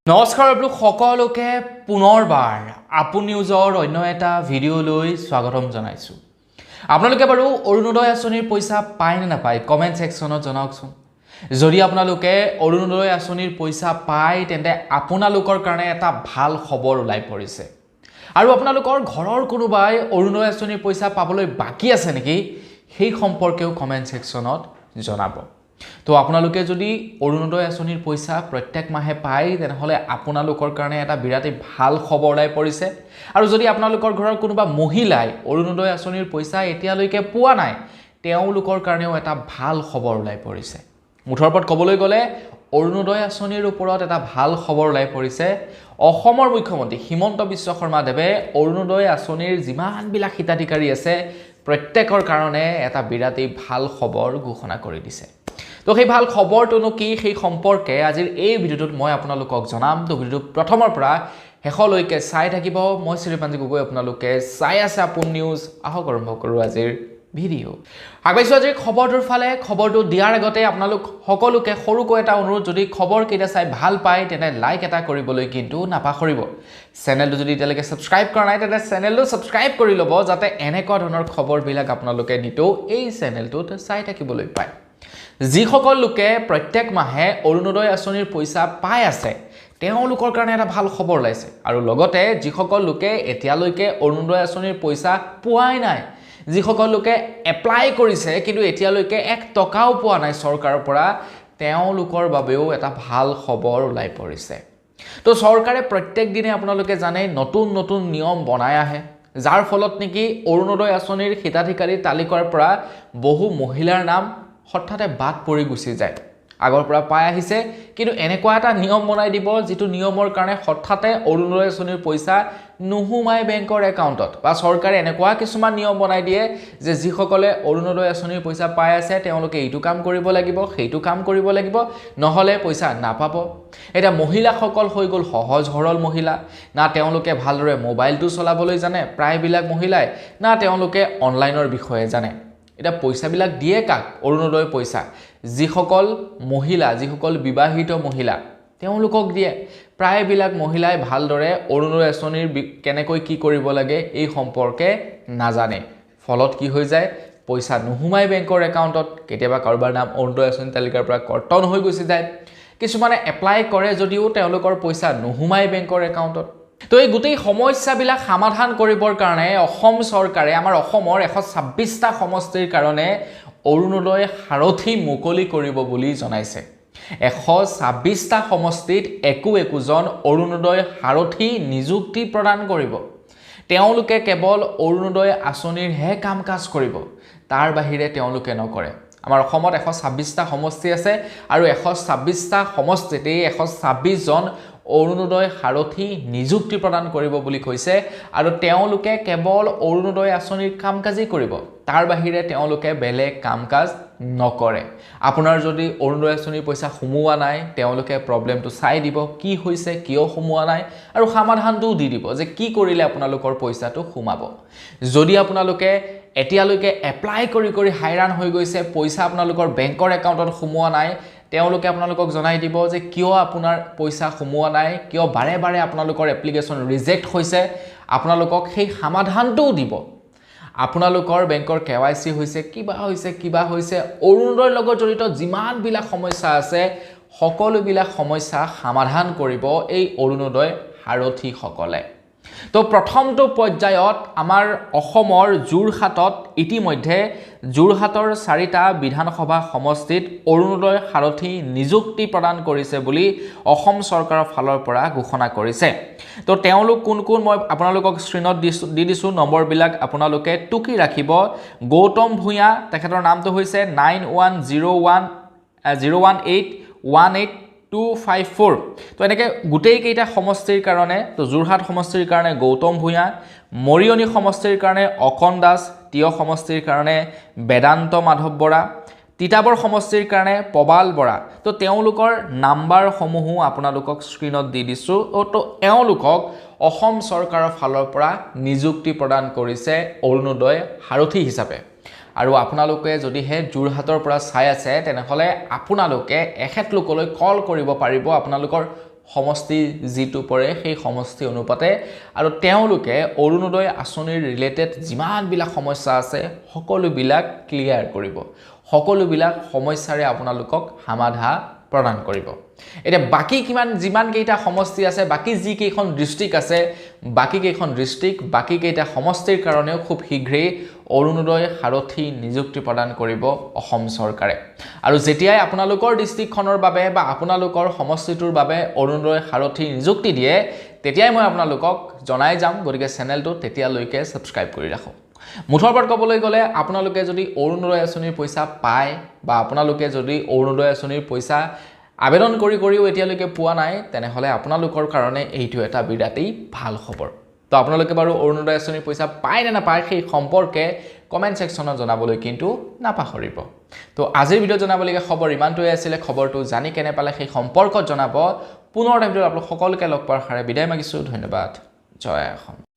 নমস্কাৰ আপোনালোক সকলোকে পুনৰবাৰ আপু নিউজৰ অন্য এটা ভিডিঅ'লৈ স্বাগতম জনাইছোঁ। আপোনালোকে বাৰু অৰুণোদয় আঁচনিৰ পইচা পায় নে নাপায় কমেণ্ট ছেকশ্যনত জনাওকচোন। যদি আপোনালোকে অৰুণোদয় আঁচনিৰ পইচা পায় তেন্তে আপোনালোকৰ কাৰণে এটা ভাল খবৰ ওলাই পৰিছে। আৰু আপোনালোকৰ ঘৰৰ কোনোবাই অৰুণোদয় আঁচনিৰ পইচা পাবলৈ বাকী আছে নেকি সেই সম্পৰ্কেও কমেণ্ট ছেকশ্যনত জনাব। তো আপোনালোকে যদি অৰুণোদয় আঁচনিৰ পইচা প্ৰত্যেক মাহে পায় তেনেহ'লে আপোনালোকৰ কাৰণে এটা বিৰাটেই ভাল খবৰ ওলাই পৰিছে। আৰু যদি আপোনালোকৰ ঘৰৰ কোনোবা মহিলাই অৰুণোদয় আঁচনিৰ পইচা এতিয়ালৈকে পোৱা নাই তেওঁলোকৰ কাৰণেও এটা ভাল খবৰ ওলাই পৰিছে। মুঠৰ ওপৰত ক'বলৈ গ'লে অৰুণোদয় আঁচনিৰ ওপৰত এটা ভাল খবৰ ওলাই পৰিছে। অসমৰ মুখ্যমন্ত্ৰী হিমন্ত বিশ্ব শৰ্মাদেৱে অৰুণোদয় আঁচনিৰ যিমানবিলাক হিতাধিকাৰী আছে প্ৰত্যেকৰ কাৰণে এটা বিৰাটেই ভাল খবৰ ঘোষণা কৰি দিছে। তো সেই ভাল খবৰটোনো কি সেই সম্পৰ্কে আজিৰ এই ভিডিঅ'টোত মই আপোনালোকক জনাম। তো ভিডিঅ'টো প্ৰথমৰ পৰা শেষলৈকে চাই থাকিব। মই শ্ৰীপাঞ্জি গগৈ, আপোনালোকে চাই আছে আপোন নিউজ। আহক আৰম্ভ কৰোঁ আজিৰ ভিডিঅ'। আগবাঢ়িছোঁ আজিৰ খবৰটোৰ ফালে। খবৰটো দিয়াৰ আগতে আপোনালোক সকলোকে সৰুকৈ এটা অনুৰোধ, যদি খবৰকেইটা চাই ভাল পায় তেন্তে লাইক এটা কৰিবলৈ কিন্তু নাপাহৰিব। চেনেলটো যদি এতিয়ালৈকে ছাবস্ক্ৰাইব কৰা নাই তেন্তে চেনেলটো ছাবস্ক্ৰাইব কৰি ল'ব, যাতে এনেকুৱা ধৰণৰ খবৰবিলাক আপোনালোকে নিতৌ এই চেনেলটোত চাই থাকিবলৈ পায়। যিসকল লোকে প্ৰত্যেক মাহে অৰুণোদয় আঁচনিৰ পইচা পাই আছে তেওঁলোকৰ কাৰণে এটা ভাল খবৰ ওলাইছে। আৰু লগতে যিসকল লোকে এতিয়ালৈকে অৰুণোদয় আঁচনিৰ পইচা পোৱাই নাই, যিসকল লোকে এপ্লাই কৰিছে কিন্তু এতিয়ালৈকে 1 টকাও পোৱা নাই চৰকাৰৰ পৰা, তেওঁলোকৰ বাবেও এটা ভাল খবৰ ওলাই পৰিছে। তো চৰকাৰে প্ৰত্যেক দিনে আপোনালোকে জানে নতুন নতুন নিয়ম বনাই আহে, যাৰ ফলত নেকি অৰুণোদয় আঁচনিৰ হিতাধিকাৰীৰ তালিকাৰ পৰা বহু মহিলাৰ নাম হঠাতে বাদ পৰি গুচি যায়। আগৰ পৰা পাই আহিছে কিন্তু এনেকুৱা এটা নিয়ম বনাই দিব যিটো নিয়মৰ কাৰণে হঠাতে অৰুণোদয় আঁচনিৰ পইচা নোসোমাই বেংকৰ একাউণ্টত, বা চৰকাৰে এনেকুৱা কিছুমান নিয়ম বনাই দিয়ে যে যিসকলে অৰুণোদয় আঁচনিৰ পইচা পাই আছে তেওঁলোকে এইটো কাম কৰিব লাগিব, সেইটো কাম কৰিব লাগিব, নহ'লে পইচা নাপাব। এতিয়া মহিলাসকল হৈ গ'ল সহজ সৰল মহিলা, না তেওঁলোকে ভালদৰে মোবাইলটো চলাবলৈ জানে প্ৰায়বিলাক মহিলাই, না তেওঁলোকে অনলাইনৰ বিষয়ে জানে। এটা পইচাবিলাক দিয়ে কাক? অৰুণোদয় পইচা যিসকল মহিলা, যিসকল বিবাহিত মহিলা তেওঁলোকক দিয়ে। প্ৰায়বিলাক মহিলাই ভালদৰে অৰুণোদয় আঁচনিৰ কেনেকৈ কি কৰিব লাগে এই সম্পৰ্কে নাজানে। ফলত কি হৈ যায়, পইচা নোসোমাই বেংকৰ একাউণ্টত, কেতিয়াবা কাৰোবাৰ নাম অৰুণোদয় আঁচনি তালিকাৰ পৰা কৰ্তন হৈ গুচি যায়। কিছুমানে এপ্লাই কৰে যদিও তেওঁলোকৰ পইচা নোসোমাই বেংকৰ একাউণ্টত। তো এই গোটেই সমস্যাবিলাক সমাধান কৰিবৰ কাৰণে অসম চৰকাৰে আমাৰ অসমৰ 126টা সমষ্টিৰ কাৰণে অৰুণোদয় সাৰথি মুকলি কৰিব বুলি জনাইছে। 126টা সমষ্টিত একোজন অৰুণোদয় সাৰথি নিযুক্তি প্ৰদান কৰিব। তেওঁলোকে কেৱল অৰুণোদয় আঁচনিৰহে কাম কাজ কৰিব, তাৰ বাহিৰে তেওঁলোকে নকৰে। আমাৰ অসমত 126টা সমষ্টি আছে আৰু 126টা সমষ্টিতেই 126জন অৰুণোদয় সাৰথি নিযুক্তি প্ৰদান কৰিব বুলি কৈছে। আৰু তেওঁলোকে কেৱল অৰুণোদয় আঁচনিৰ কাম কাজেই কৰিব, তাৰ বাহিৰে তেওঁলোকে বেলেগ কাম কাজ নকৰে। আপোনাৰ যদি অৰুণোদয় আঁচনিৰ পইচা সোমোৱা নাই তেওঁলোকে প্ৰব্লেমটো চাই দিব, কি হৈছে, কিয় সোমোৱা নাই, আৰু সমাধানটোও দি দিব যে কি কৰিলে আপোনালোকৰ পইচাটো সোমাব। যদি আপোনালোকে এতিয়ালৈকে এপ্লাই কৰি হাইৰাণ হৈ গৈছে, পইচা আপোনালোকৰ বেংকৰ একাউণ্টত সোমোৱা নাই, তেওঁলোকে আপোনালোকক জনাই দিব যে কিয় আপোনাৰ পইচা সোমোৱা নাই, কিয় বাৰে বাৰে আপোনালোকৰ এপ্লিকেশ্যন ৰিজেক্ট হৈছে, আপোনালোকক সেই সমাধানটোও দিব। আপোনালোকৰ বেংকৰ KYC হৈছে, কিবা হৈছে, অৰুণোদয়ৰ লগত জড়িত যিমানবিলাক সমস্যা আছে সকলোবিলাক সমস্যা সমাধান কৰিব এই অৰুণোদয় সাৰথিসকলে। তো প্ৰথমটো পৰ্যায়ত আমাৰ অসমৰ যোৰহাটত ইতিমধ্যে যোৰহাটৰ 4টা বিধানসভা সমষ্টিত অৰুণোদয় সাৰথি নিযুক্তি প্ৰদান কৰিছে বুলি অসম চৰকাৰৰ ফালৰ পৰা ঘোষণা কৰিছে। তো তেওঁলোক কোন কোন মই আপোনালোকক স্ক্ৰীনত দি দিছোঁ, নম্বৰবিলাক আপোনালোকে টুকি ৰাখিব। গৌতম ভূঞা, তেখেতৰ নামটো হৈছে 9101181254। তো এনেকৈ গোটেইকেইটা সমষ্টিৰ কাৰণে, তো যোৰহাট সমষ্টিৰ কাৰণে গৌতম ভূঞা, মৰিয়নি সমষ্টিৰ কাৰণে অকণ দাস, তিয় সমষ্টিৰ কাৰণে বেদান্ত মাধৱ বৰা, তিতাবৰ সমষ্টিৰ কাৰণে প্ৰবাল বৰা। তো তেওঁলোকৰ নাম্বাৰসমূহো আপোনালোকক স্ক্ৰীনত দি দিছোঁ। তো এওঁলোকক অসম চৰকাৰৰ ফালৰ পৰা নিযুক্তি প্ৰদান কৰিছে অৰুণোদয় সাৰথি হিচাপে। আৰু আপোনালোকে যদিহে যোৰহাটৰ পৰা চাই আছে তেনেহ'লে আপোনালোকে এখেতলোকলৈ কল কৰিব পাৰিব আপোনালোকৰ সমষ্টি যিটো পৰে সেই সমষ্টি অনুপাতে আৰু তেওঁলোকে অৰুণোদয় আঁচনিৰ ৰিলেটেড যিমানবিলাক সমস্যা আছে সকলোবিলাক ক্লিয়াৰ কৰিব সকলোবিলাক সমস্যাৰে আপোনালোকক সমাধা প্ৰদান কৰিব এতিয়া বাকি যিমান কেইটা সমষ্টি আছে বাকি যি কেইখন ডিস্ট্ৰিক্ট আছে বাকি কেইখন ডিস্ট্ৰিক্ট বাকি কেইটা সমষ্টিৰ কাৰণেও খুব শীঘ্ৰেই অৰুণোদয় সাৰথী নিযুক্তি প্ৰদান কৰিব অসম চৰকাৰে আৰু যেতিয়াই আপোনালোকৰ ডিস্ট্ৰিক্টখনৰ বাবে বা আপোনালোকৰ সমষ্টিটোৰ বাবে অৰুণোদয় সাৰথী নিযুক্তি দিয়ে তেতিয়াই মই আপোনালোকক জনাই যাম গতিকে চেনেলটো তেতিয়ালৈকে সাবস্ক্ৰাইব কৰি ৰাখক মুঠৰ ওপৰত ক'বলৈ গ'লে আপোনালোকে যদি অৰুণোদয় আঁচনিৰ পইচা পায় বা আপোনালোকে যদি অৰুণোদয় আঁচনিৰ পইচা আবেদন কৰিও এতিয়ালৈকে পোৱা নাই তেনেহলে আপোনালোকৰ কাৰণে এইটো এটা বিৰাটেই ভাল খবৰ তো আপোনালোকে বাৰু অৰুণোদয় আঁচনিৰ পইচা পায় নে নাপায় সেই সম্পৰ্কে কমেন্ট সেকশনত জনাবলৈ কিন্তু নাপাহৰিব তো আজিৰ ভিডিঅ জনাবলগীয়া খবৰ ইমানটোৱে আছিল খবৰটো জানি কেনে পালে সেই সম্পৰ্কত জনাব পুনৰ এটা ভিডিঅ আপোনালোক সকলোকে লগ পোৱাৰ হাৰে বিদায় মাগিছো ধন্যবাদ জয় অসম